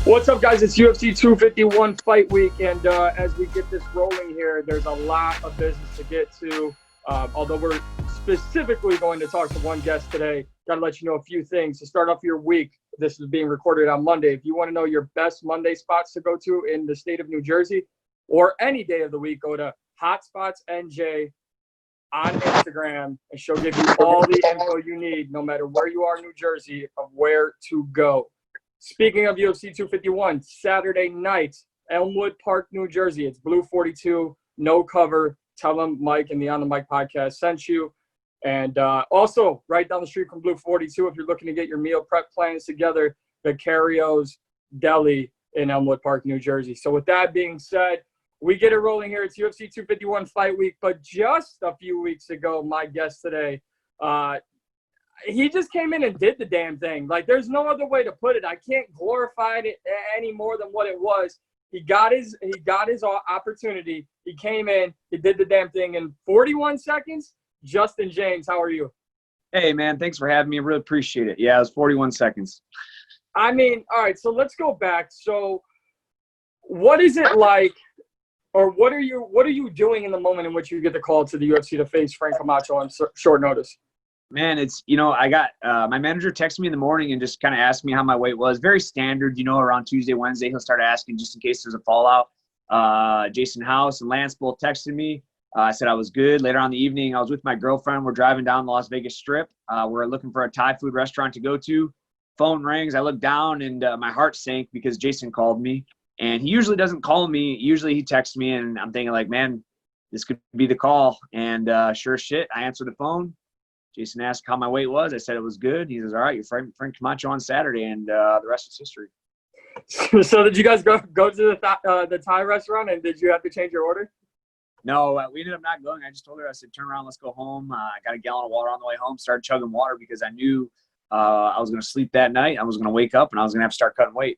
What's up, guys? It's UFC 251 Fight Week, and as we get this rolling here, there's a lot of business to get to. Although we're specifically going to talk to one guest today, got to let you know a few things. To start off your week, this is being recorded on Monday. If you want to know your best Monday spots to go to in the state of New Jersey or any day of the week, go to Hotspots NJ on Instagram, and she'll give you all the info you need, no matter where you are in New Jersey, of where to go. Speaking of UFC 251, Saturday night, Elmwood Park, New Jersey. It's Blue 42, no cover. Tell them Mike and the On the Mic podcast sent you. And also, right down the street from Blue 42, if you're looking to get your meal prep plans together, Vicario's Deli in Elmwood Park, New Jersey. So with that being said, we get it rolling here. It's UFC 251 Fight Week. But just a few weeks ago, my guest today, he just came in and did the damn thing. Like, there's no other way to put it. I can't glorify it any more than what it was. He got his opportunity. He came in, he did the damn thing in 41 seconds. Justin Jaynes, how are you? Hey, man, thanks for having me. I really appreciate it. Yeah, it was 41 seconds. I mean, all right, so let's go back. So what is it like, or what are you doing in the moment in which you get the call to the UFC to face Frank Camacho on short notice? Man, it's, I got my manager texted me in the morning and just kind of asked me how my weight was. Very standard, around Tuesday, Wednesday, he'll start asking just in case there's a fallout. Jason House and Lance both texted me. I said I was good. Later on in the evening, I was with my girlfriend. We're driving down the Las Vegas Strip. We're looking for a Thai food restaurant to go to. Phone rings. I look down and my heart sank because Jason called me. And he usually doesn't call me. Usually he texts me, and I'm thinking like, man, this could be the call. And sure as shit, I answered the phone. Jason asked how my weight was. I said it was good. He says, all right, you're Frank Camacho on Saturday, and the rest is history. So did you guys go to the Thai restaurant, and did you have to change your order? No, we ended up not going. I just told her, I said, turn around, let's go home. I got a gallon of water on the way home, started chugging water because I knew I was going to sleep that night. I was going to wake up, and I was going to have to start cutting weight.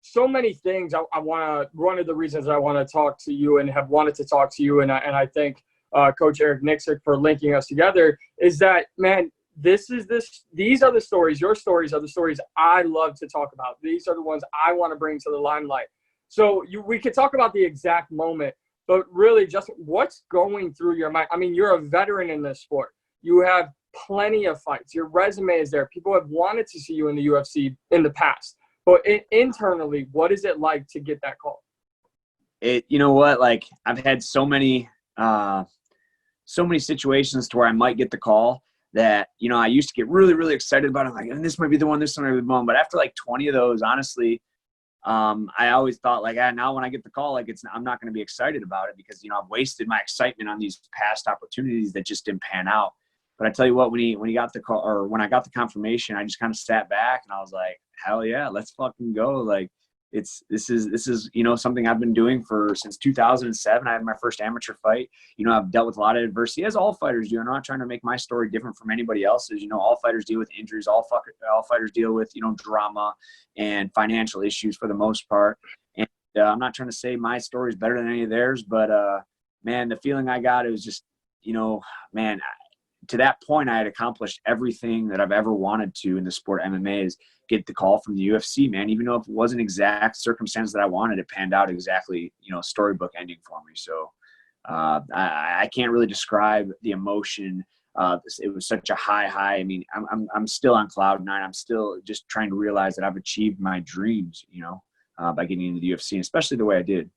So many things I want to – one of the reasons I want to talk to you and have wanted to talk to you, and I think – Coach Eric Nixick for linking us together, is that, man, these are the stories, your stories are the stories I love to talk about. These are the ones I want to bring to the limelight. So we could talk about the exact moment, but really just what's going through your mind. I mean, you're a veteran in this sport. You have plenty of fights. Your resume is there. People have wanted to see you in the UFC in the past. But internally, what is it like to get that call? You know what? Like, I've had so many situations to where I might get the call that, I used to get really, really excited about it. Like, and this might be the one, this might be the one. But after like 20 of those, honestly, I always thought like, now when I get the call, like I'm not going to be excited about it because, I've wasted my excitement on these past opportunities that just didn't pan out. But I tell you what, when he got the call, or when I got the confirmation, I just kind of sat back and I was like, hell yeah, let's fucking go. Like, this is something I've been doing since 2007. I had my first amateur fight. I've dealt with a lot of adversity, as all fighters do. I'm not trying to make my story different from anybody else's. All fighters deal with injuries. All fighters deal with drama and financial issues for the most part. And I'm not trying to say my story is better than any of theirs, but man, the feeling I got, it was just man. To that point, I had accomplished everything that I've ever wanted to in the sport of MMA, is get the call from the UFC, man. Even though if it wasn't exact circumstance that I wanted, it panned out exactly, storybook ending for me. So I can't really describe the emotion. It was such a high. I mean, I'm still on cloud nine. I'm still just trying to realize that I've achieved my dreams, by getting into the UFC, and especially the way I did.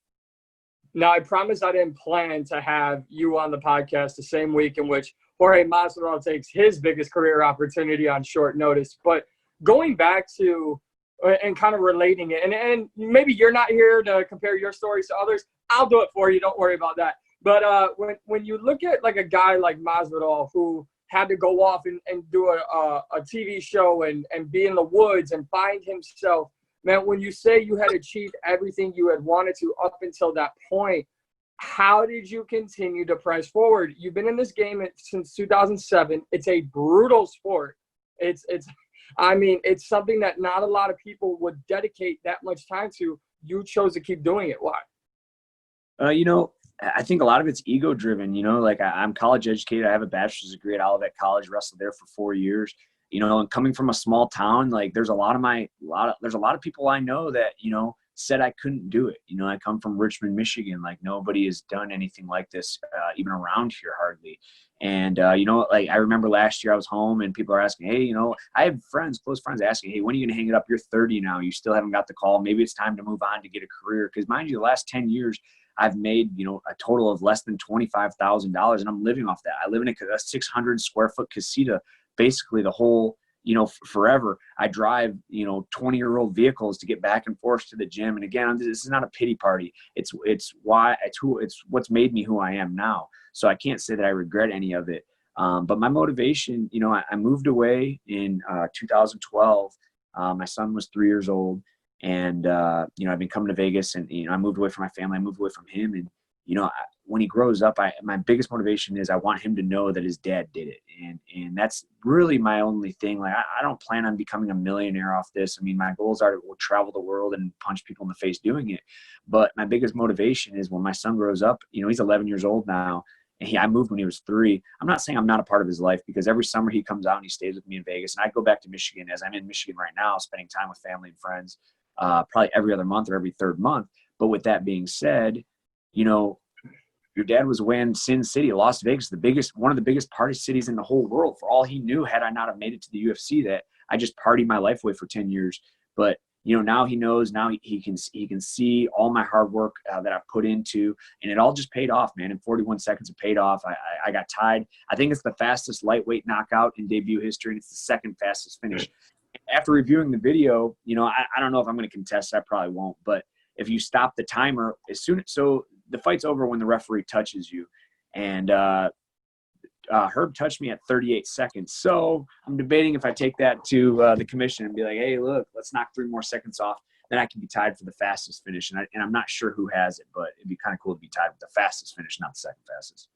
Now, I promise I didn't plan to have you on the podcast the same week in which Jorge Masvidal takes his biggest career opportunity on short notice. But going back to and kind of relating it, and maybe you're not here to compare your stories to others. I'll do it for you. Don't worry about that. But when you look at like a guy like Masvidal who had to go off and do a TV show and be in the woods and find himself, man, when you say you had achieved everything you had wanted to up until that point, how did you continue to press forward? You've been in this game since 2007. It's a brutal sport. It's something that not a lot of people would dedicate that much time to. You chose to keep doing it. Why? I think a lot of it's ego driven, like I'm college educated. I have a bachelor's degree at Olivet College, wrestled there for 4 years. you know, and coming from a small town, like there's a lot of people I know that, you know, said I couldn't do it. You know, I come from Richmond, Michigan. Like nobody has done anything like this, even around here hardly. And, you know, like I remember last year I was home and people are asking, hey, you know, I have friends, close friends asking, hey, when are you going to hang it up? You're 30 now. You still haven't got the call. Maybe it's time to move on to get a career. Because mind you, the last 10 years, I've made, you know, a total of less than $25,000 and I'm living off that. I live in a 600 square foot casita, basically the whole, you know, forever. I drive, you know, 20-year-old vehicles to get back and forth to the gym. And again, this is not a pity party. It's what's made me who I am now. So I can't say that I regret any of it. But my motivation, you know, I moved away in 2012. My son was 3 years old. And, you know, I've been coming to Vegas and, you know, I moved away from my family. I moved away from him. And, you know, when he grows up, my biggest motivation is I want him to know that his dad did it. And that's really my only thing. Like, I don't plan on becoming a millionaire off this. I mean, my goals are to travel the world and punch people in the face doing it. But my biggest motivation is when my son grows up, you know, he's 11 years old now. And I moved when he was 3. I'm not saying I'm not a part of his life because every summer he comes out and he stays with me in Vegas. And I go back to Michigan as I'm in Michigan right now, spending time with family and friends, probably every other month or every third month. But with that being said, you know, your dad was away in Sin City, Las Vegas, one of the biggest party cities in the whole world. For all he knew, had I not have made it to the UFC, that I just partied my life away for 10 years. But you know, now he knows. Now he can see all my hard work that I've put into, and it all just paid off, man. In 41 seconds, it paid off. I got tied. I think it's the fastest lightweight knockout in debut history, and it's the second fastest finish. After reviewing the video, you know, I don't know if I'm going to contest. I probably won't. But if you stop the timer so the fight's over when the referee touches you, and Herb touched me at 38 seconds. So I'm debating if I take that to the commission and be like, hey, look, let's knock 3 more seconds off. Then I can be tied for the fastest finish. And I'm not sure who has it, but it'd be kind of cool to be tied with the fastest finish, not the second fastest.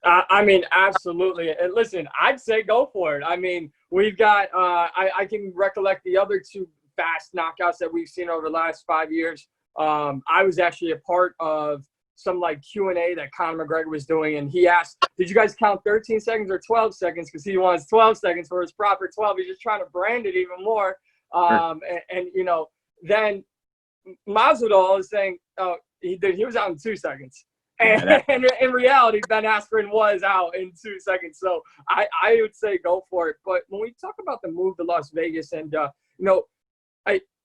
I mean, absolutely. And listen, I'd say go for it. I mean, we've got I can recollect the other 2 fast knockouts that we've seen over the last 5 years. I was actually a part of some like Q&A that Conor McGregor was doing, and he asked, did you guys count 13 seconds or 12 seconds? Because he wants 12 seconds for his proper 12. He's just trying to brand it even more. And you know, then Masvidal is saying, oh, he was out in 2 seconds. And in reality, Ben Askren was out in 2 seconds. So I would say go for it. But when we talk about the move to Las Vegas, and you know,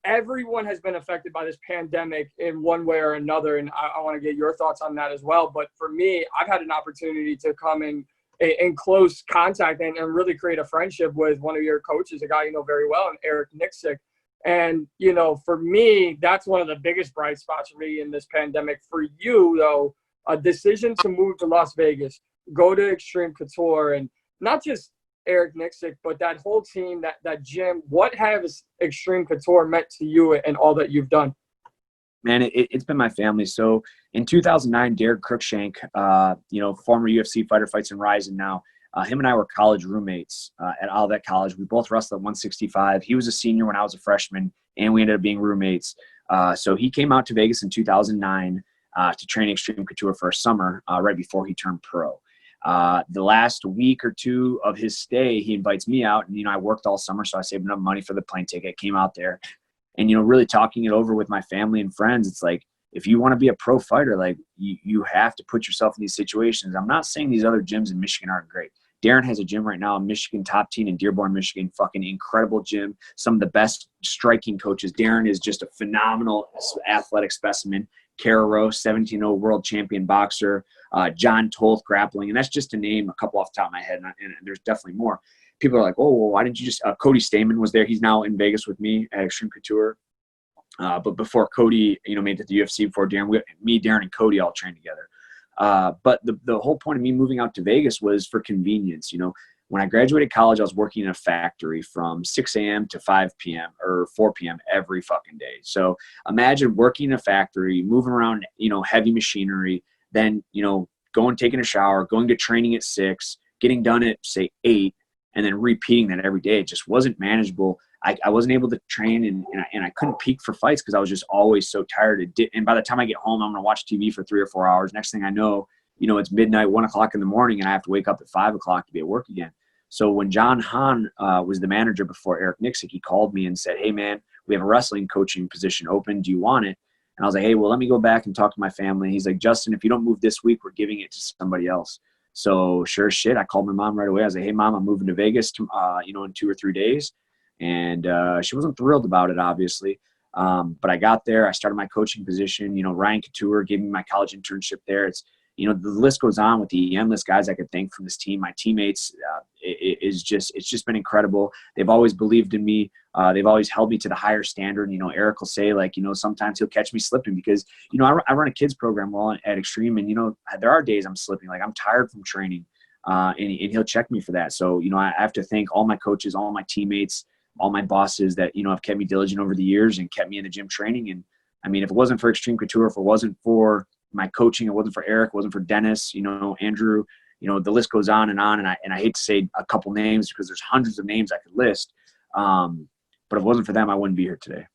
everyone has been affected by this pandemic in one way or another, and I want to get your thoughts on that as well. But for me, I've had an opportunity to come in close contact and really create a friendship with one of your coaches, a guy you know very well, Eric Nixick. And, you know, for me, that's one of the biggest bright spots for me in this pandemic. For you, though, a decision to move to Las Vegas, go to Extreme Couture, and not just Eric Nixick, but that whole team, that gym. What has Extreme Couture meant to you and all that you've done? Man, it's been my family. So in 2009, Derek Cruikshank, you know, former UFC fighter, fights in Ryzen now. Him and I were college roommates at Olivet College. We both wrestled at 165. He was a senior when I was a freshman, and we ended up being roommates. So he came out to Vegas in 2009 to train Extreme Couture for a summer right before he turned pro. The last week or 2 of his stay, he invites me out, and, you know, I worked all summer, so I saved enough money for the plane ticket, came out there, and, you know, really talking it over with my family and friends. It's like, if you want to be a pro fighter, like you have to put yourself in these situations. I'm not saying these other gyms in Michigan aren't great. Darren has a gym right now in Michigan, top team in Dearborn, Michigan, fucking incredible gym. Some of the best striking coaches. Darren is just a phenomenal athletic specimen. Kara Rose, 17-0 world champion boxer. John Toth, grappling. And that's just to name a couple off the top of my head. And there's definitely more. People are like, oh, well, why didn't you just Cody Stamen was there. He's now in Vegas with me at Extreme Couture. But before Cody, you know, made it to the UFC, before Darren, me, Darren, and Cody all trained together. But the whole point of me moving out to Vegas was for convenience. You know, when I graduated college, I was working in a factory from 6 a.m. to 5 p.m. or 4 p.m. every fucking day. So imagine working in a factory, moving around, you know, heavy machinery, then, you know, going, taking a shower, going to training at 6, getting done at, say, 8, and then repeating that every day. It just wasn't manageable. I wasn't able to train, and I couldn't peak for fights because I was just always so tired. And by the time I get home, I'm going to watch TV for 3 or 4 hours. Next thing I know, you know, it's midnight, 1 o'clock in the morning, and I have to wake up at 5 o'clock to be at work again. So when John Hahn was the manager before Eric Nixick, he called me and said, hey, man, we have a wrestling coaching position open. Do you want it? And I was like, hey, well, let me go back and talk to my family. He's like, Justin, if you don't move this week, we're giving it to somebody else. So sure as shit, I called my mom right away. I was like, hey, Mom, I'm moving to Vegas, in 2 or 3 days. And she wasn't thrilled about it, obviously. But I got there. I started my coaching position. Ryan Couture gave me my college internship there. It's, the list goes on with the endless guys I could thank from this team. My teammates, it's just been incredible. They've always believed in me. They've always held me to the higher standard. Eric will say, like, sometimes he'll catch me slipping because, I run a kids program at Extreme, and, there are days I'm slipping. Like, I'm tired from training, and he'll check me for that. So, I have to thank all my coaches, all my teammates, all my bosses that, have kept me diligent over the years and kept me in the gym training. And I mean, if it wasn't for Extreme Couture, if it wasn't for my coaching, it wasn't for Eric, it wasn't for Dennis, Andrew, the list goes on. And I hate to say a couple names because there's hundreds of names I could list. But if it wasn't for them, I wouldn't be here today.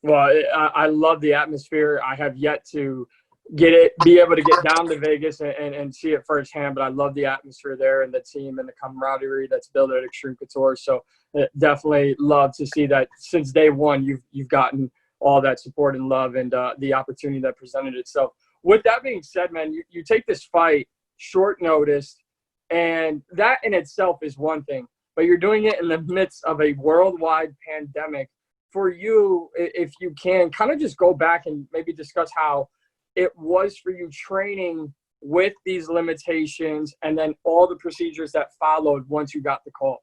Well, I love the atmosphere. I have yet to be able to get down to Vegas and see it firsthand, but I love the atmosphere there and the team and the camaraderie that's built at Extreme Couture. So definitely love to see that since day one, you've gotten all that support and love and the opportunity that presented itself. With that being said, man, you take this fight short notice, and that in itself is one thing, but you're doing it in the midst of a worldwide pandemic. For you, if you can, kind of just go back and maybe discuss how it was for you training with these limitations and then all the procedures that followed once you got the call.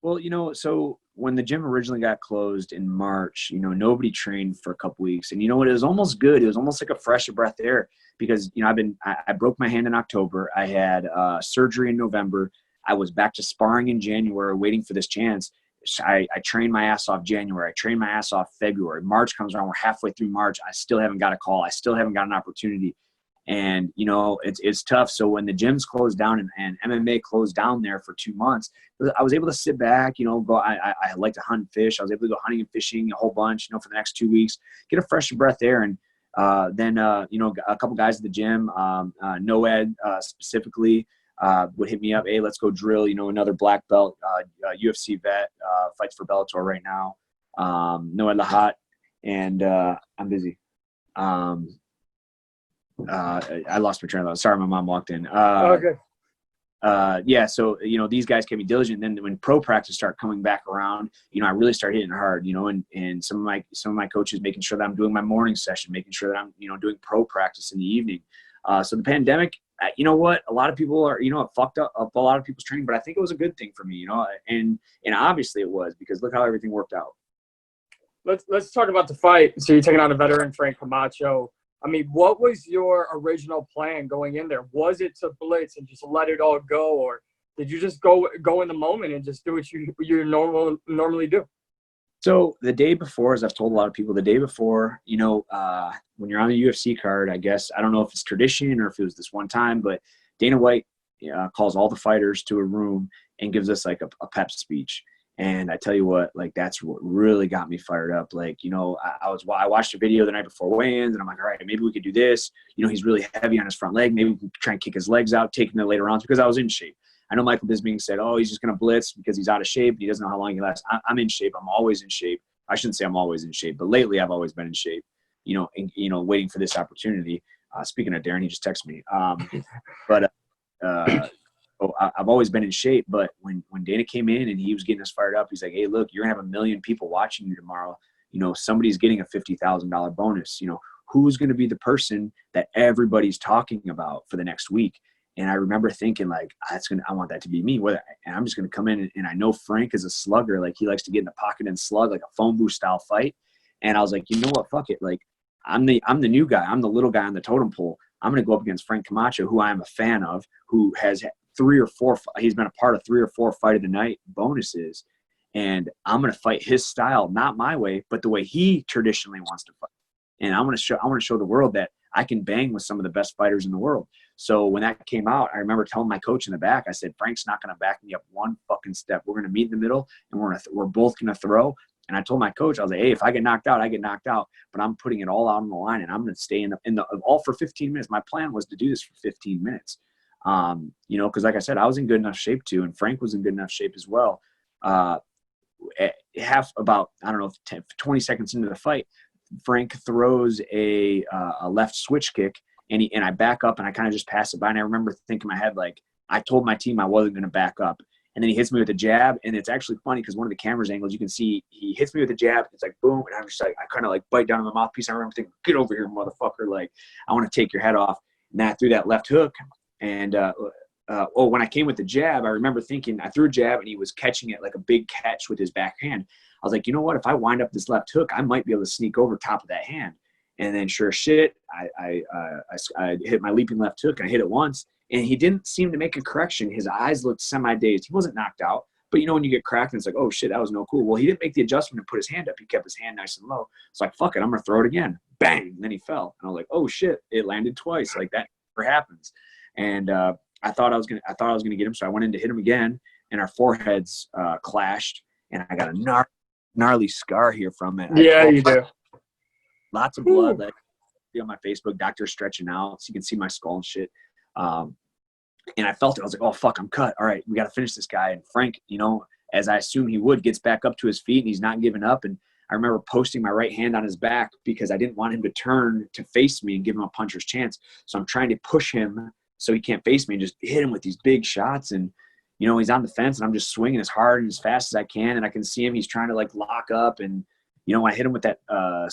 Well, so when the gym originally got closed in March, nobody trained for a couple weeks. And it was almost good. It was almost like a fresh breath air because, I broke my hand in October. I had surgery in November. I was back to sparring in January, waiting for this chance. I trained my ass off January. I trained my ass off February. March comes around. We're halfway through March. I still haven't got a call. I still haven't got an opportunity. And, it's tough. So when the gyms closed down and MMA closed down there for 2 months, I was able to sit back, go, I like to hunt and fish. I was able to go hunting and fishing a whole bunch, for the next 2 weeks, get a fresh breath there. And then, a couple guys at the gym, Noed specifically, would hit me up. Hey, let's go drill, another black belt, UFC vet, fights for Bellator right now. Noed Lahat. And I'm busy. I lost my train of thought. Sorry, my mom walked in. Okay. Yeah, so these guys can be diligent. And then when pro practice start coming back around, I really start hitting hard. And some of my coaches making sure that I'm doing my morning session, making sure that I'm doing pro practice in the evening. So the pandemic, a lot of people are it fucked up a lot of people's training, but I think it was a good thing for me. And obviously it was because look how everything worked out. Let's talk about the fight. So you're taking on a veteran, Frank Camacho. I mean, what was your original plan going in there? Was it to blitz and just let it all go, or did you just go in the moment and just do what you normally do? So the day before, as I've told a lot of people, the day before, when you're on the UFC card, I guess, I don't know if it's tradition or if it was this one time, but Dana White calls all the fighters to a room and gives us like a pep speech. And I tell you what, like, that's what really got me fired up. Like, I watched a video the night before weigh-ins, and I'm like, all right, maybe we could do this. He's really heavy on his front leg. Maybe we can try and kick his legs out, take him to later rounds because I was in shape. I know Michael Bisping said, oh, he's just going to blitz because he's out of shape. He doesn't know how long he lasts. I'm in shape. I'm always in shape. I shouldn't say I'm always in shape, but lately I've always been in shape, waiting for this opportunity. Speaking of Darren, he just texted me. I've always been in shape, but when Dana came in and he was getting us fired up, he's like, hey, look, you're gonna have 1 million people watching you tomorrow. Somebody's getting a $50,000 bonus. Who's going to be the person that everybody's talking about for the next week? And I remember thinking, like, I want that to be me. And I'm just going to come in, and I know Frank is a slugger. Like, he likes to get in the pocket and slug, like a phone booth style fight. And I was like, you know what? Fuck it. Like, I'm the new guy. I'm the little guy on the totem pole. I'm going to go up against Frank Camacho, who I am a fan of, who has 3 or 4. He's been a part of 3 or 4 fight of the night bonuses. And I'm going to fight his style, not my way, but the way he traditionally wants to fight. And I want to show the world that I can bang with some of the best fighters in the world. So when that came out, I remember telling my coach in the back, I said, Frank's not going to back me up one fucking step. We're going to meet in the middle, and we're both going to throw. And I told my coach, I was like, hey, if I get knocked out, I get knocked out. But I'm putting it all out on the line, and I'm going to stay in the all for 15 minutes. My plan was to do this for 15 minutes. You know, because like I said, I was in good enough shape too, and Frank was in good enough shape as well. About, I don't know, 10, 20 seconds into the fight, Frank throws a left switch kick, and I back up and I kind of just pass it by. And I remember thinking in my head, like, I told my team I wasn't going to back up. And then he hits me with a jab, and it's actually funny because one of the camera's angles, you can see he hits me with a jab. It's like, boom, and I'm just like, I kind of like bite down on the mouthpiece. I remember thinking, get over here, motherfucker. Like, I want to take your head off. And then I threw that left hook. And, when I came with the jab, I remember thinking, I threw a jab, and he was catching it like a big catch with his backhand. I was like, you know what? If I wind up this left hook, I might be able to sneak over top of that hand. And then sure as shit, I hit my leaping left hook, and I hit it once. And he didn't seem to make a correction. His eyes looked semi-dazed. He wasn't knocked out. But, you know, when you get cracked and it's like, oh, shit, that was no cool. Well, he didn't make the adjustment and put his hand up. He kept his hand nice and low. It's like, fuck it, I'm going to throw it again. Bang. And then he fell. And I was like, oh, shit, it landed twice. Like, that never happens. And I thought I was gonna get him. So I went in to hit him again, and our foreheads clashed. And I got a gnarly scar here from it. Yeah, you do. Lots of blood. Like, on my Facebook, doctor stretching out so you can see my skull and shit. And I felt it. I was like, oh, fuck, I'm cut. All right, we got to finish this guy. And Frank, you know, as I assume he would, gets back up to his feet, and he's not giving up. And I remember posting my right hand on his back because I didn't want him to turn to face me and give him a puncher's chance. So I'm trying to push him so he can't face me and just hit him with these big shots. And, you know, he's on the fence, and I'm just swinging as hard and as fast as I can. And I can see him. He's trying to, like, lock up. And, you know, when I hit him with that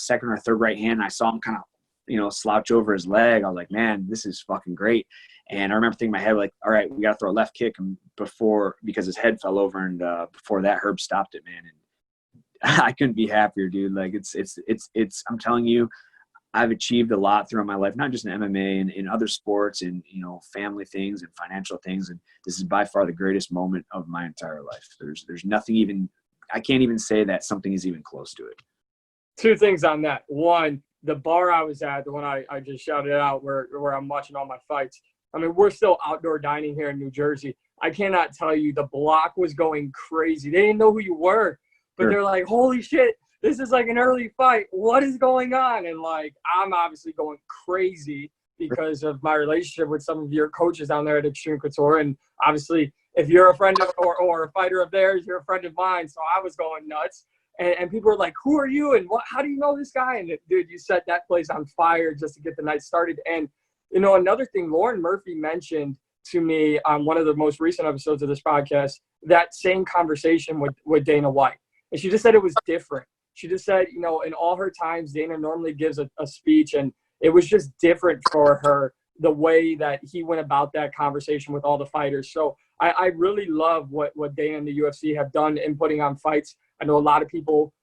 second or third right hand, I saw him kind of, you know, slouch over his leg. I was like, man, this is fucking great. And I remember thinking in my head, like, all right, we got to throw a left kick because his head fell over. And before that, Herb stopped it, man. And I couldn't be happier, dude. Like, it's, I'm telling you, I've achieved a lot throughout my life, not just in MMA and in other sports and, you know, family things and financial things. And this is by far the greatest moment of my entire life. There's nothing even, I can't even say that something is even close to it. Two things on that. One, the bar I was at, the one I just shouted out where I'm watching all my fights. I mean, we're still outdoor dining here in New Jersey. I cannot tell you, the block was going crazy. They didn't know who you were, but Sure. They're like, holy shit, this is like an early fight. What is going on? And, like, I'm obviously going crazy because of my relationship with some of your coaches down there at Extreme Couture. And obviously, if you're a friend of or a fighter of theirs, you're a friend of mine. So I was going nuts. And people were like, who are you? And how do you know this guy? And, dude, you set that place on fire just to get the night started. And, you know, another thing, Lauren Murphy mentioned to me on one of the most recent episodes of this podcast, that same conversation with Dana White. And she just said it was different. She just said, you know, in all her times, Dana normally gives a speech, and it was just different for her, the way that he went about that conversation with all the fighters. So I really love what Dana and the UFC have done in putting on fights. I know a lot of people,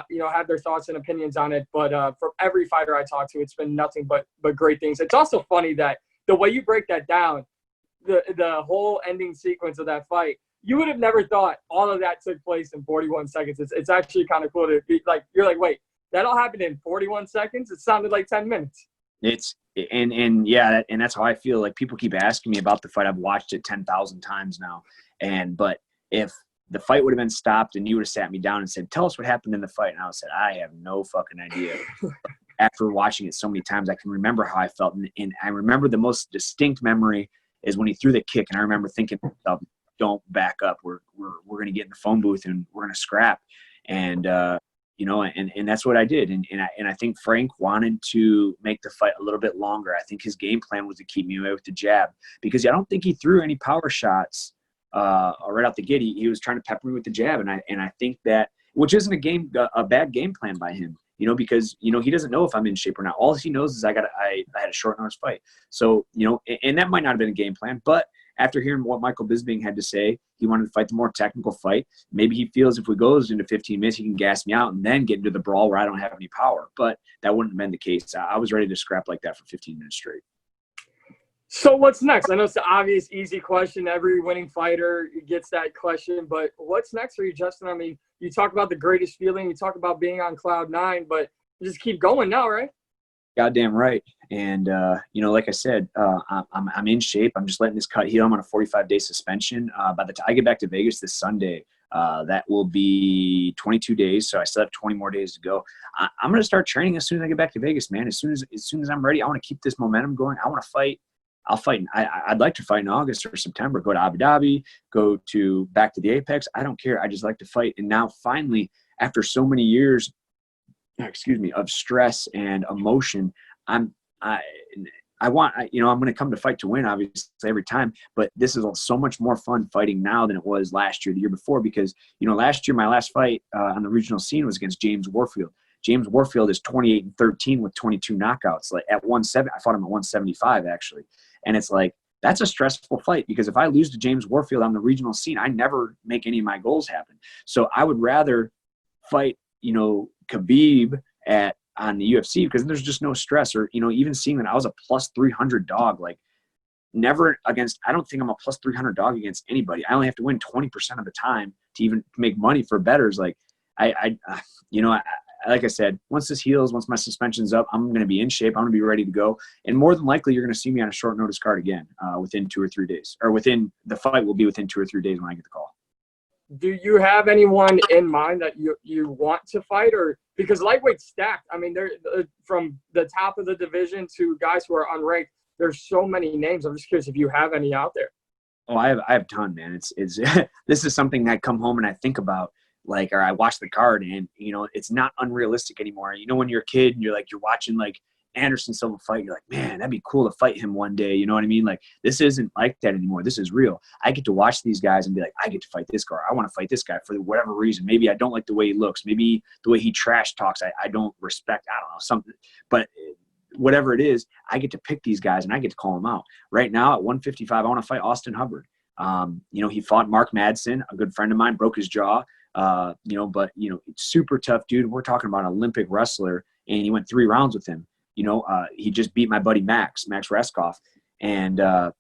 you know, have their thoughts and opinions on it, but from every fighter I talk to, it's been nothing but great things. It's also funny that the way you break that down, the whole ending sequence of that fight, you would have never thought all of that took place in 41 seconds. It's actually kind of cool to be like, you're like, wait, that all happened in 41 seconds? It sounded like 10 minutes. And that's how I feel. Like, people keep asking me about the fight. I've watched it 10,000 times now. But if the fight would have been stopped and you would have sat me down and said, tell us what happened in the fight, and I would have said, I have no fucking idea. After watching it so many times, I can remember how I felt. And I remember the most distinct memory is when he threw the kick. And I remember thinking, don't back up. We're going to get in the phone booth and we're going to scrap. And, you know, and that's what I did. And I think Frank wanted to make the fight a little bit longer. I think his game plan was to keep me away with the jab, because I don't think he threw any power shots right out the gate. He was trying to pepper me with the jab. And I think that, which isn't a bad game plan by him, you know, because, you know, he doesn't know if I'm in shape or not. All he knows is I had a short notice fight. So, you know, and that might not have been a game plan, but after hearing what Michael Bisping had to say, he wanted to fight the more technical fight. Maybe he feels if we goes into 15 minutes, he can gas me out and then get into the brawl where I don't have any power. But that wouldn't have been the case. I was ready to scrap like that for 15 minutes straight. So what's next? I know it's the obvious, easy question. Every winning fighter gets that question. But what's next for you, Justin? I mean, you talk about the greatest feeling. You talk about being on cloud nine, but you just keep going now, right? Goddamn right. And, you know, like I said, I'm in shape. I'm just letting this cut heal. I'm on a 45-day suspension. By the time I get back to Vegas this Sunday, that will be 22 days. So I still have 20 more days to go. I'm going to start training as soon as I get back to Vegas, man. As soon as I'm ready, I want to keep this momentum going. I want to fight I'll fight. I'd like to fight in August or September, go to Abu Dhabi, back to the Apex. I don't care. I just like to fight. And now finally, after so many years, of stress and emotion, I'm going to come to fight to win, obviously, every time. But this is so much more fun fighting now than it was last year, the year before, because, last year, my last fight on the regional scene was against James Warfield. James Warfield is 28-13 with 22 knockouts. Like at 170, I fought him at 175, actually. And it's like, that's a stressful fight, because if I lose to James Warfield on the regional scene, I never make any of my goals happen. So I would rather fight, Khabib on the UFC, because there's just no stress. Or, even seeing that I was a plus 300 dog, like never against, I don't think I'm a plus 300 dog against anybody. I only have to win 20% of the time to even make money for bettors. Like like I said, once this heals, once my suspension's up, I'm going to be in shape. I'm going to be ready to go. And more than likely, you're going to see me on a short notice card again within 2 or 3 days, or the fight will be within 2 or 3 days when I get the call. Do you have anyone in mind that you want to fight? Or because lightweight's stacked. I mean, they're from the top of the division to guys who are unranked. There's so many names. I'm just curious if you have any out there. Oh, I have a ton, man. It's this is something that I come home and I think about. Like, or I watch the card, and it's not unrealistic anymore. When you're a kid and you're watching like Anderson Silva fight, you're like, man, that'd be cool to fight him one day. You know what I mean? Like, this isn't like that anymore. This is real. I get to watch these guys and be like, I get to fight this guy. I want to fight this guy for whatever reason. Maybe I don't like the way he looks. Maybe the way he trash talks, I don't respect. I don't know, something. But whatever it is, I get to pick these guys and I get to call them out. Right now at 155, I want to fight Austin Hubbard. He fought Mark Madsen, a good friend of mine, broke his jaw. Super tough dude. We're talking about an Olympic wrestler, and he went 3 rounds with him. He just beat my buddy Max Reskoff. And, I'd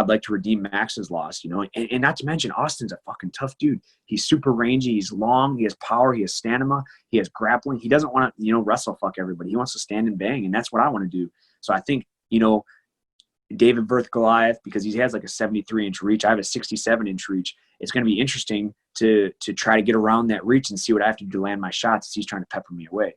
like to redeem Max's loss, and not to mention Austin's a fucking tough dude. He's super rangy. He's long. He has power. He has stamina. He has grappling. He doesn't want to, wrestle fuck everybody. He wants to stand and bang. And that's what I want to do. So I think, David Verth Goliath, because he has like a 73-inch reach. I have a 67-inch reach. It's going to be interesting to try to get around that reach and see what I have to do to land my shots as he's trying to pepper me away.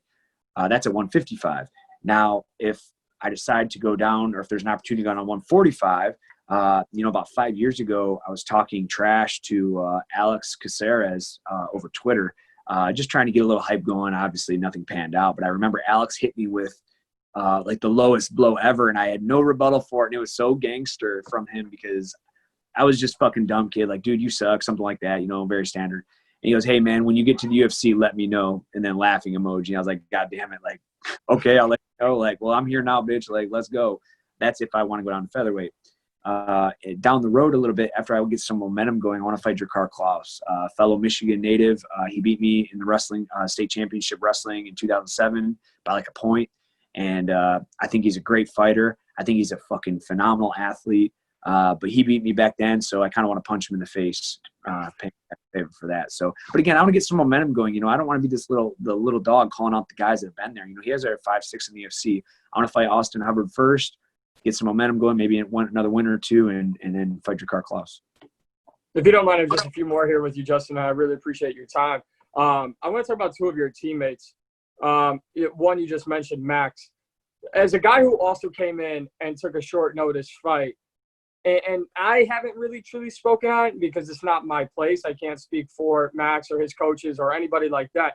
That's at 155. Now, if I decide to go down, or if there's an opportunity to go on 145, about 5 years ago, I was talking trash to Alex Caceres over Twitter, just trying to get a little hype going. Obviously, nothing panned out. But I remember Alex hit me with the lowest blow ever, and I had no rebuttal for it. And it was so gangster from him, because I was just fucking dumb kid. Like, dude, you suck, something like that, very standard. And he goes, hey man, when you get to the UFC, let me know. And then laughing emoji. And I was like, God damn it. Like, okay, I'll let you know. Like, well, I'm here now, bitch. Like, let's go. That's if I want to go down to featherweight. Down the road a little bit, after I would get some momentum going, I want to fight Drakkar Klaus, fellow Michigan native. He beat me in the wrestling state championship wrestling in 2007 by like a point. And I think he's a great fighter. I think he's a fucking phenomenal athlete. But he beat me back then, so I kind of want to punch him in the face, pay favor for that. So, but again, I want to get some momentum going. I don't want to be the little dog calling out the guys that have been there. He has 5-6 in the UFC. I want to fight Austin Hubbard first, get some momentum going, maybe another win or two, and then fight Drakkar Klaus. If you don't mind, just a few more here with you, Justin. I really appreciate your time. I want to talk about 2 of your teammates. One you just mentioned, Max. As a guy who also came in and took a short notice fight, and I haven't really truly spoken on it because it's not my place. I can't speak for Max or his coaches or anybody like that.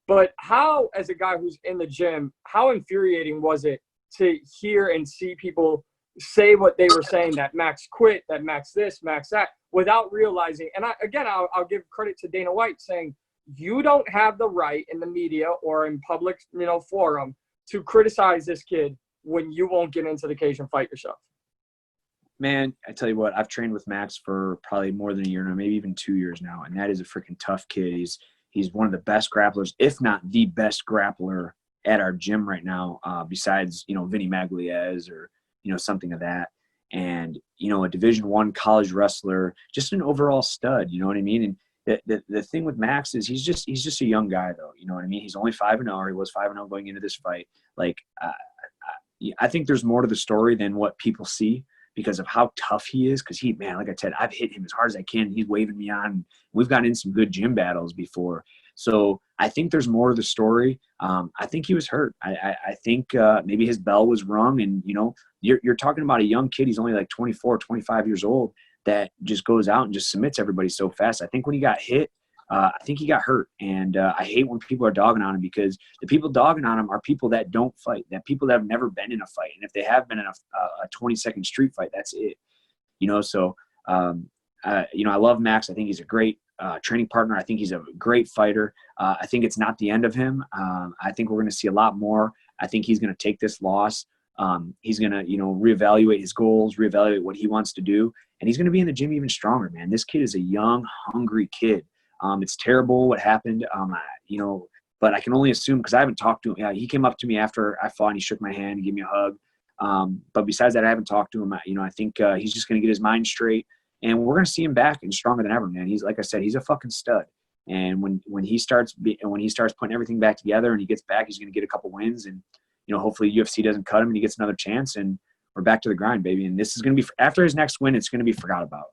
But how, as a guy who's in the gym, how infuriating was it to hear and see people say what they were saying, that Max quit, that Max this, Max that, without realizing? And I'll give credit to Dana White saying, you don't have the right in the media or in public, forum to criticize this kid when you won't get into the cage and fight yourself. Man, I tell you what, I've trained with Max for probably more than a year now, maybe even 2 years now, and that is a freaking tough kid. He's one of the best grapplers, if not the best grappler at our gym right now, besides, Vinny Magliez or, something of that. And, a Division I college wrestler, just an overall stud, you know what I mean? And the thing with Max is he's just a young guy, though. You know what I mean? He's only 5-0, or he was 5-0 going into this fight. Like, I think there's more to the story than what people see. because of how tough he is. Because man, like I said, I've hit him as hard as I can. He's waving me on. We've gotten in some good gym battles before. So I think there's more to the story. I think he was hurt. I think maybe his bell was rung. And, you're talking about a young kid. He's only like 24, 25 years old that just goes out and just submits everybody so fast. I think when he got hit, I think he got hurt. And I hate when people are dogging on him, because the people dogging on him are people that don't fight, that people that have never been in a fight. And if they have been in a 20-second street fight, that's it. So, I love Max. I think he's a great training partner. I think he's a great fighter. I think it's not the end of him. I think we're going to see a lot more. I think he's going to take this loss. He's going to, reevaluate his goals, reevaluate what he wants to do. And he's going to be in the gym even stronger, man. This kid is a young, hungry kid. It's terrible what happened, but I can only assume, because I haven't talked to him. Yeah, he came up to me after I fought and he shook my hand and gave me a hug. But besides that, I haven't talked to him. I think he's just going to get his mind straight. And we're going to see him back and stronger than ever, man. He's, like I said, he's a fucking stud. And when he starts putting everything back together and he gets back, he's going to get a couple wins. And, hopefully UFC doesn't cut him and he gets another chance. And we're back to the grind, baby. And this is going to be – after his next win, it's going to be forgot about.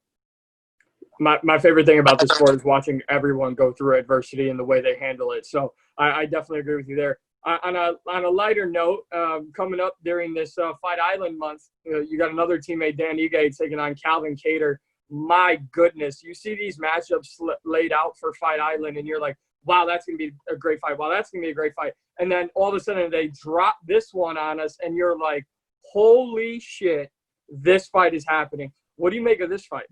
My favorite thing about the sport is watching everyone go through adversity and the way they handle it. So I definitely agree with you there. On a lighter note, coming up during this Fight Island month, you got another teammate, Dan Ige, taking on Calvin Kattar. My goodness, you see these matchups laid out for Fight Island, and you're like, wow, that's going to be a great fight. Wow, that's going to be a great fight. And then all of a sudden they drop this one on us, and you're like, holy shit, this fight is happening. What do you make of this fight?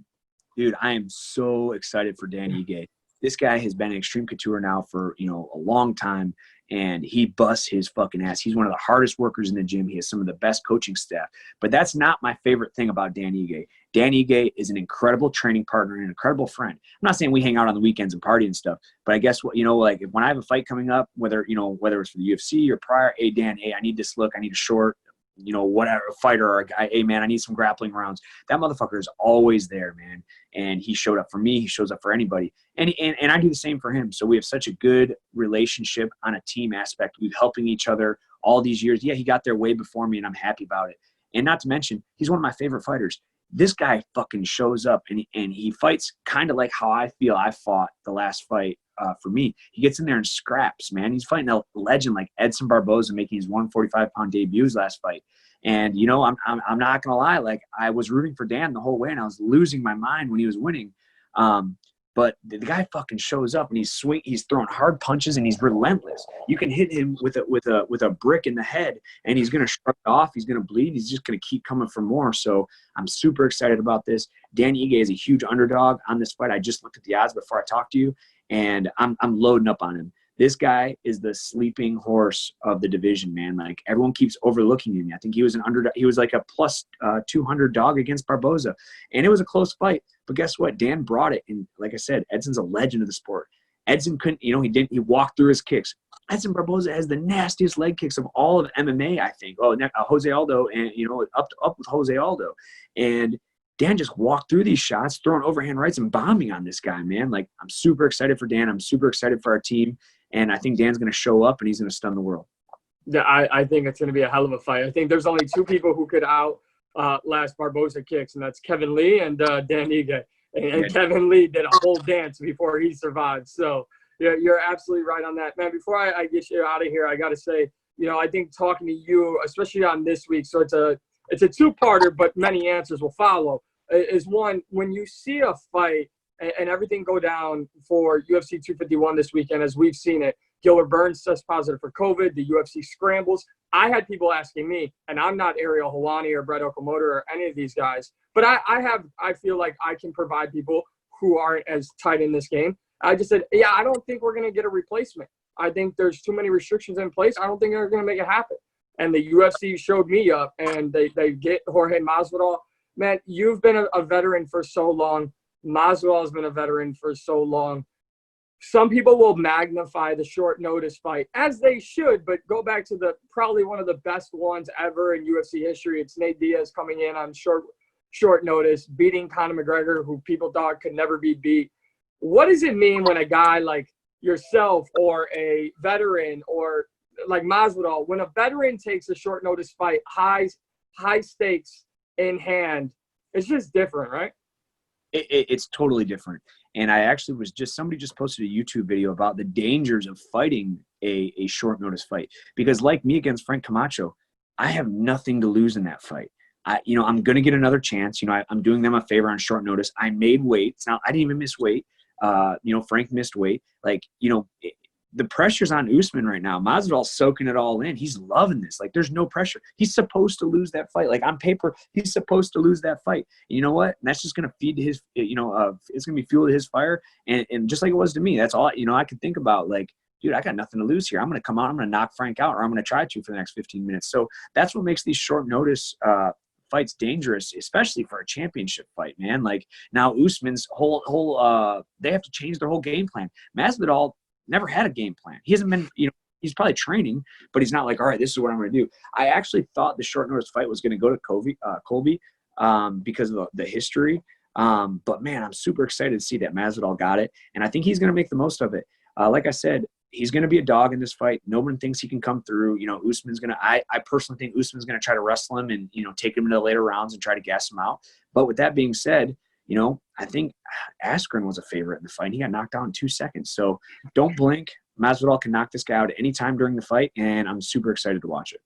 Dude, I am so excited for Dan Ige. This guy has been in Extreme Couture now for, a long time, and he busts his fucking ass. He's one of the hardest workers in the gym. He has some of the best coaching staff. But that's not my favorite thing about Dan Ige. Dan Ige is an incredible training partner and an incredible friend. I'm not saying we hang out on the weekends and party and stuff, but I guess what, like when I have a fight coming up, whether it's for the UFC or prior, hey, Dan, hey, I need this look, I need a short, whatever, fighter or a guy, hey, man, I need some grappling rounds. That motherfucker is always there, man. And he showed up for me. He shows up for anybody. And I do the same for him. So we have such a good relationship on a team aspect. We've helping each other all these years. Yeah, he got there way before me, and I'm happy about it. And not to mention, he's one of my favorite fighters. This guy fucking shows up, and he fights kind of like how I feel I fought the last fight for me. He gets in there and scraps, man. He's fighting a legend like Edson Barboza, making his 145-pound debuts last fight. And, I'm not going to lie. Like, I was rooting for Dan the whole way, and I was losing my mind when he was winning. But the guy fucking shows up, and he's throwing hard punches, and he's relentless. You can hit him with a brick in the head, and he's going to shrug it off. He's going to bleed. He's just going to keep coming for more. So I'm super excited about this. Dan Ige is a huge underdog on this fight. I just looked at the odds before I talked to you, and I'm loading up on him. This guy is the sleeping horse of the division, man. Like, everyone keeps overlooking him. I think he was an underdog. He was like a plus 200 dog against Barboza, and it was a close fight. But guess what? Dan brought it. And like I said, Edson's a legend of the sport. Edson couldn't, he walked through his kicks. Edson Barboza has the nastiest leg kicks of all of MMA, I think. Oh, Jose Aldo, and, up with Jose Aldo. And Dan just walked through these shots, throwing overhand rights and bombing on this guy, man. Like, I'm super excited for Dan. I'm super excited for our team. And I think Dan's going to show up, and he's going to stun the world. Yeah, I think it's going to be a hell of a fight. I think there's only two people who could outlast Barboza kicks, and that's Kevin Lee and Dan Ige. And Kevin Lee did a whole dance before he survived. So, yeah, you're absolutely right on that. Man, before I get you out of here, I got to say, I think talking to you, especially on this week, so it's a two-parter, but many answers will follow, is one, when you see a fight and everything go down for UFC 251 this weekend, as we've seen it, Gilbert Burns tests positive for COVID, the UFC scrambles. I had people asking me, and I'm not Ariel Helwani or Brett Okamoto or any of these guys, but I feel like I can provide people who aren't as tight in this game. I just said, yeah, I don't think we're going to get a replacement. I think there's too many restrictions in place. I don't think they're going to make it happen. And the UFC showed me up, and they get Jorge Masvidal. Man, you've been a veteran for so long. Masvidal has been a veteran for so long. Some people will magnify the short notice fight, as they should, but go back to probably one of the best ones ever in UFC history. It's Nate Diaz coming in on short notice, beating Conor McGregor, who people thought could never be beat. What does it mean when a guy like yourself or a veteran or like Masvidal, when a veteran takes a short notice fight, high stakes in hand, It's just different, right? It's totally different. And I actually somebody just posted a YouTube video about the dangers of fighting a short notice fight, because like me against Frank Camacho, I have nothing to lose in that fight. I'm going to get another chance. I'm doing them a favor on short notice. I made weight. Now, I didn't even miss weight. Frank missed weight. The pressure's on Usman right now. Masvidal's soaking it all in. He's loving this. There's no pressure. He's supposed to lose that fight. On paper, he's supposed to lose that fight. And you know what? And that's just going to feed to his, it's going to be fuel to his fire. And just like it was to me, that's all, I could think about. Dude, I got nothing to lose here. I'm going to come out. I'm going to knock Frank out, or I'm going to try to for the next 15 minutes. So that's what makes these short notice fights dangerous, especially for a championship fight, man. Now Usman's whole they have to change their whole game plan. Masvidal never had a game plan. He hasn't been, he's probably training, but he's not all right, this is what I'm going to do. I actually thought the short notice fight was going to go to Colby because of the history. But man, I'm super excited to see that Masvidal got it. And I think he's going to make the most of it. Like I said, he's going to be a dog in this fight. No one thinks he can come through. Usman's going to, I personally think Usman's going to try to wrestle him and, take him into the later rounds and try to gas him out. But with that being said, I think Askren was a favorite in the fight. He got knocked out in 2 seconds. So don't blink. Masvidal can knock this guy out at any time during the fight, and I'm super excited to watch it.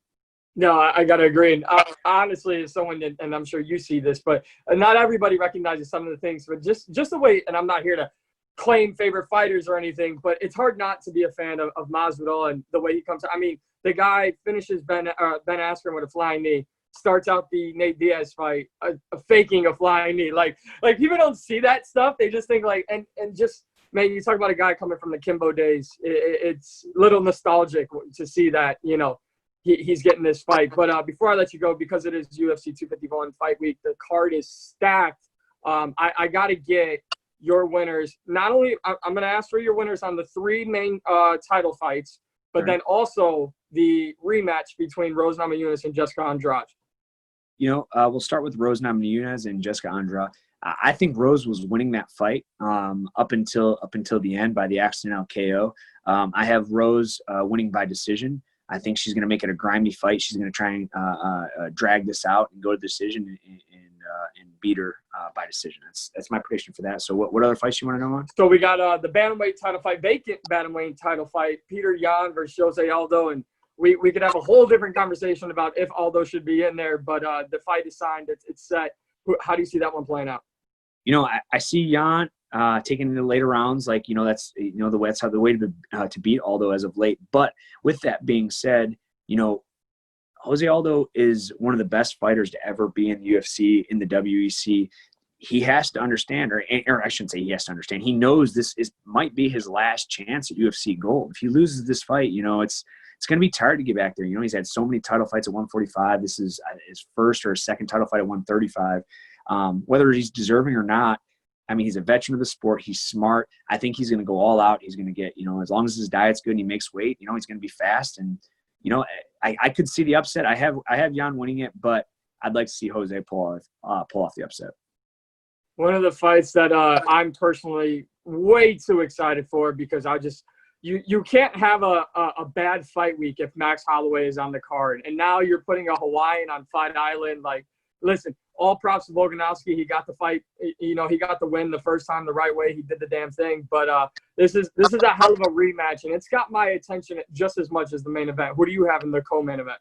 No, I got to agree. And honestly, as someone that, and I'm sure you see this, but not everybody recognizes some of the things. But just the way, and I'm not here to claim favorite fighters or anything, but it's hard not to be a fan of Masvidal and the way he comes. I mean, the guy finishes Ben Askren with a flying knee. Starts out the Nate Diaz fight, faking a flying knee. Like people don't see that stuff. They just think and just, man, you talk about a guy coming from the Kimbo days. It's a little nostalgic to see that, he's getting this fight. But before I let you go, because it is UFC 251 fight week, the card is stacked. I got to get your winners. Not only, I'm going to ask for your winners on the 3 main title fights, but then also the rematch between Rose Namajunas and Jessica Andrade. We'll start with Rose Namajunas and Jessica Andrade. I think Rose was winning that fight up until the end by the accidental KO. I have Rose winning by decision. I think she's going to make it a grimy fight. She's going to try and drag this out and go to decision and beat her by decision. That's my prediction for that. So what other fights you want to know on? So we got the bantamweight title fight, vacant bantamweight title fight, Peter Yan versus Jose Aldo, and we could have a whole different conversation about if Aldo should be in there, but the fight is signed. It's set. How do you see that one playing out? I see Yan taking in the later rounds. That's the way to beat Aldo as of late. But with that being said, Jose Aldo is one of the best fighters to ever be in the UFC, in the WEC. He has to understand, or I shouldn't say he has to understand. He knows this might be his last chance at UFC gold. If he loses this fight, it's going to be tired to get back there. He's had so many title fights at 145. This is his first or his second title fight at 135. Whether he's deserving or not, I mean, he's a veteran of the sport. He's smart. I think he's going to go all out. He's going to get, as long as his diet's good and he makes weight, he's going to be fast. And, I could see the upset. I have Yan winning it, but I'd like to see Jose pull off the upset. One of the fights that I'm personally way too excited for, because you can't have a bad fight week if Max Holloway is on the card. And now you're putting a Hawaiian on Fight Island. Listen, all props to Volkanovski. He got the fight. He got the win the first time the right way. He did the damn thing. But this is a hell of a rematch, and it's got my attention just as much as the main event. Who do you have in the co-main event?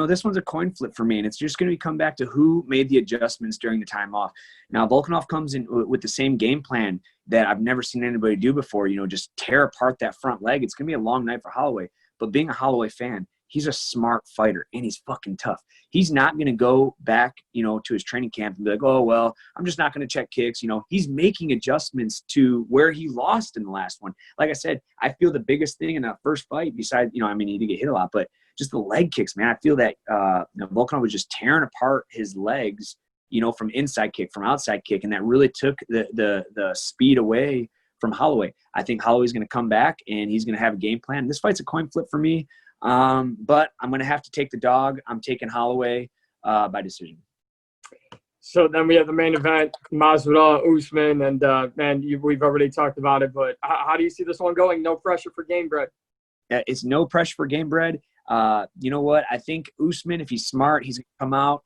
This one's a coin flip for me, and it's just going to come back to who made the adjustments during the time off. Now, Volkanov comes in with the same game plan that I've never seen anybody do before, just tear apart that front leg. It's going to be a long night for Holloway. But being a Holloway fan, he's a smart fighter, and he's fucking tough. He's not going to go back, to his training camp and be like, oh, well, I'm just not going to check kicks. He's making adjustments to where he lost in the last one. Like I said, I feel the biggest thing in that first fight, besides, he did get hit a lot, but just the leg kicks, man. I feel that Volkanov was just tearing apart his legs, from inside kick, from outside kick, and that really took the speed away from Holloway. I think Holloway's going to come back, and he's going to have a game plan. This fight's a coin flip for me. But I'm going to have to take the dog. I'm taking Holloway by decision. So then we have the main event, Masvidal, Usman, and we've already talked about it, but how do you see this one going? No pressure for Gamebred. It's no pressure for Gamebred. You know what? I think Usman, if he's smart, he's going to come out.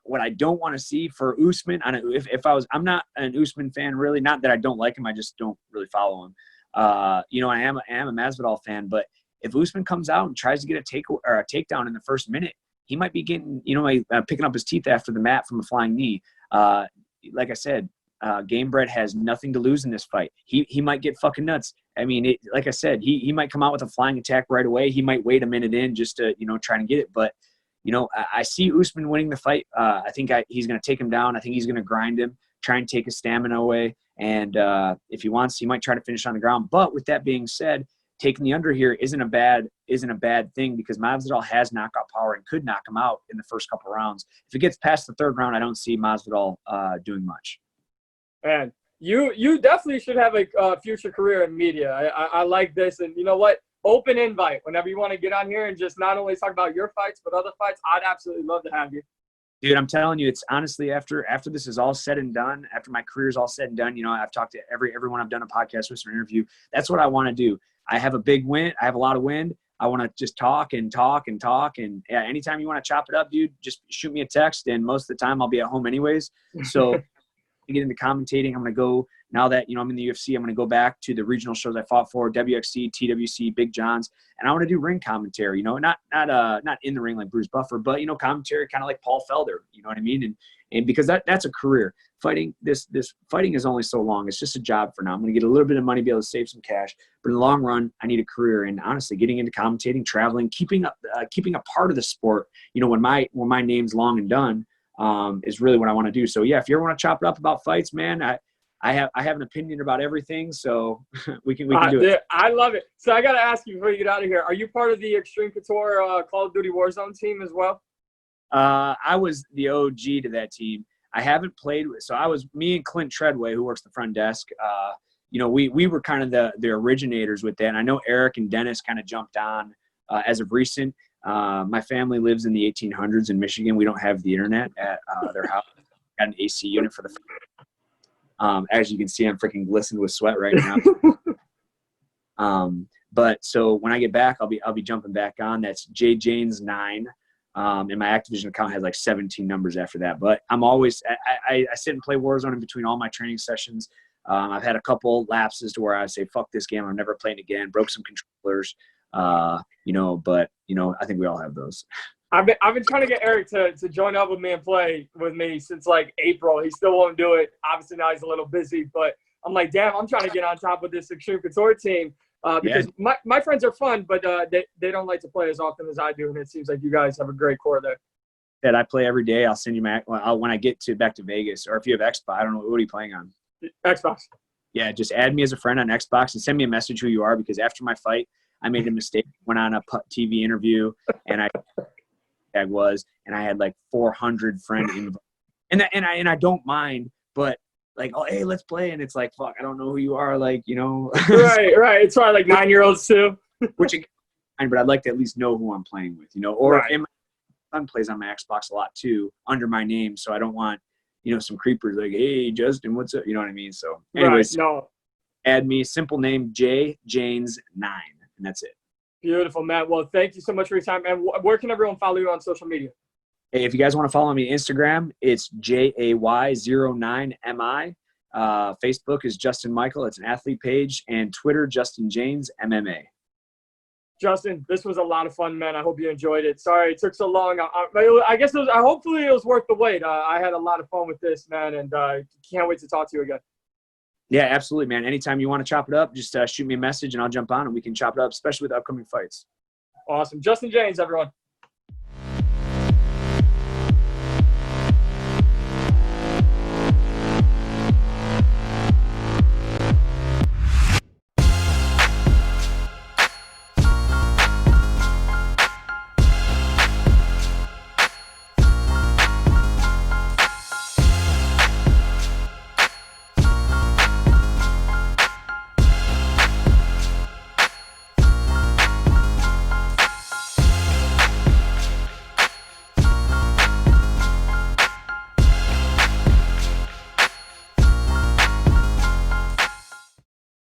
what I don't want to see for Usman, if I'm not an Usman fan really, not that I don't like him, I just don't really follow him. You know, I am a Masvidal fan, but if Usman comes out and tries to get a takedown in the first minute, he might be getting, you know, picking up his teeth after the mat from a flying knee. Like I said, Gamebred has nothing to lose in this fight. He might get fucking nuts. I mean, like I said, he might come out with a flying attack right away. He might wait a minute in just to, you know, try and get it. But, you know, I see Usman winning the fight. I think he's going to take him down. I think he's going to grind him, try and take his stamina away. And if he wants, he might try to finish on the ground. But with that being said, taking the under here isn't a bad thing because Masvidal has knockout power and could knock him out in the first couple rounds. If it gets past the third round, I don't see Masvidal doing much. Man, you definitely should have a future career in media. I like this, and you know what? Open invite whenever you want to get on here and just not only talk about your fights but other fights. I'd absolutely love to have you. Dude, I'm telling you, it's honestly after this is all said and done, after my career is all said and done, you know, I've talked to everyone I've done a podcast with or interview. That's what I want to do. I have a big win. I have a lot of wind. I want to just talk and talk and talk. And yeah, anytime you want to chop it up, dude, just shoot me a text. And most of the time I'll be at home anyways. So to get into commentating, I'm going to go now that, you know, I'm in the UFC, I'm going to go back to the regional shows I fought for, WXC, TWC, Big John's, and I want to do ring commentary, you know, not in the ring like Bruce Buffer, but, you know, commentary kind of like Paul Felder, you know what I mean? And because that's a career. Fighting this fighting is only so long. It's just a job for now. I'm going to get a little bit of money, be able to save some cash, but in the long run, I need a career. And honestly, getting into commentating, traveling, keeping a part of the sport, you know, when my name's long and done, is really what I want to do. So yeah, if you ever want to chop it up about fights, man, I have an opinion about everything, so we can do it. I love it. So I got to ask you before you get out of here, are you part of the Extreme Couture Call of Duty Warzone team as well? I was the OG to that team. I haven't played with, so I was me and Clint Treadway, who works the front desk. You know, we were kind of the originators with that. And I know Eric and Dennis kind of jumped on as of recent. My family lives in the 1800s in Michigan. We don't have the internet at their house. Got an AC unit for the. As you can see, I'm freaking glistening with sweat right now. But so when I get back, I'll be jumping back on. That's J Jaynes 9. And my Activision account has like 17 numbers after that. But I'm always I sit and play Warzone in between all my training sessions. I've had a couple lapses to where I say, fuck this game, I'm never playing again. Broke some controllers, you know, but you know, I think we all have those. I've been trying to get Eric to join up with me and play with me since like April. He still won't do it. Obviously now he's a little busy, but I'm like, damn, I'm trying to get on top of this Extreme Couture team. Because my friends are fun, but they don't like to play as often as I do, and it seems like you guys have a great core there. That I play every day. I'll send you when I get back to Vegas, or if you have Xbox, I don't know, what are you playing on? Xbox. Yeah, just add me as a friend on Xbox and send me a message who you are, because after my fight, I made a mistake. Went on a TV interview, and I had like 400 friend invites, and I don't mind, but. Like, oh, hey, let's play. And it's like, fuck, I don't know who you are. Like, you know. Right. It's probably like 9-year-olds too. But I'd like to at least know who I'm playing with, you know. Or right. And my son plays on my Xbox a lot too, under my name. So I don't want, you know, some creepers like, hey, Justin, what's up? You know what I mean? So anyways, right. No. Add me, simple name, J Jaynes 9. And that's it. Beautiful, Matt. Well, thank you so much for your time. And where can everyone follow you on social media? Hey, if you guys want to follow me on Instagram, it's JAY09MI. Facebook is Justin Michael. It's an athlete page. And Twitter, Justin Jaynes, MMA. Justin, this was a lot of fun, man. I hope you enjoyed it. Sorry it took so long. I guess hopefully it was worth the wait. I had a lot of fun with this, man, and can't wait to talk to you again. Yeah, absolutely, man. Anytime you want to chop it up, just shoot me a message and I'll jump on and we can chop it up, especially with upcoming fights. Awesome. Justin Jaynes, everyone.